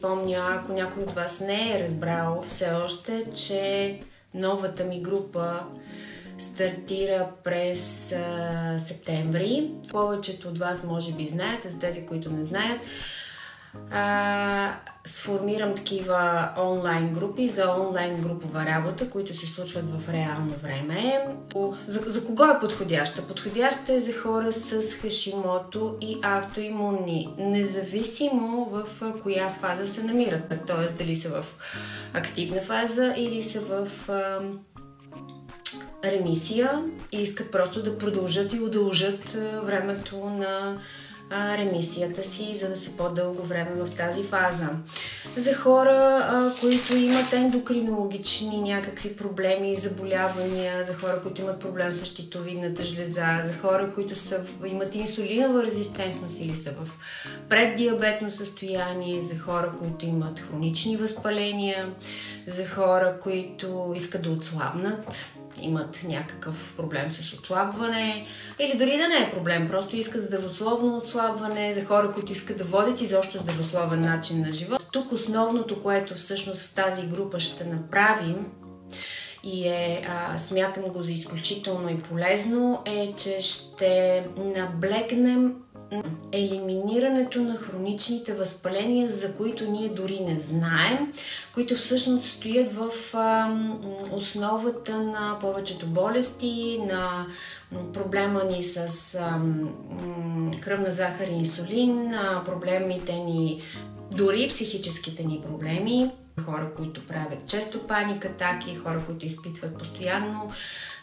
Помня, ако някой от вас не е разбрал все още, че новата ми група стартира през септември. Повечето от вас може би знаят, за тези, които не знаят, сформирам такива онлайн групи за онлайн групова работа, които се случват в реално време. За кого е подходяща? Подходяща е за хора с хашимото и автоимунни, независимо в коя фаза се намират. Т.е. дали са в активна фаза или са в ремисия и искат просто да продължат и удължат времето на ремисията си, за да са по-дълго време в тази фаза. За хора, които имат ендокринологични някакви проблеми, заболявания, за хора, които имат проблем с щитовидната жлеза, за хора, които имат инсулинова резистентност или са в преддиабетно състояние, за хора, които имат хронични възпаления, за хора, които искат да отслабнат, имат някакъв проблем с отслабване или дори да не е проблем, просто искат здравословно отслабване, за хора, които искат да водят изобщо здравословен начин на живот. Тук основното, което всъщност в тази група ще направим и смятам го за изключително и полезно, е, че ще наблегнем елиминирането на хроничните възпаления, за които ние дори не знаем, които всъщност стоят в основата на повечето болести, на проблема ни с кръвна захар и инсулин, проблемите ни, дори психическите ни проблеми, хора, които правят често паник атаки, хора, които изпитват постоянно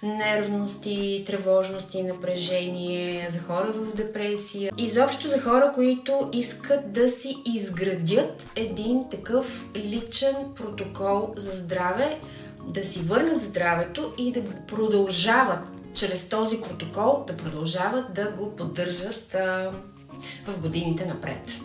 нервности, тревожности, напрежение, за хора в депресия. Изобщо за хора, които искат да си изградят един такъв личен протокол за здраве, да си върнат здравето и да продължават чрез този протокол, да продължават да го поддържат в годините напред.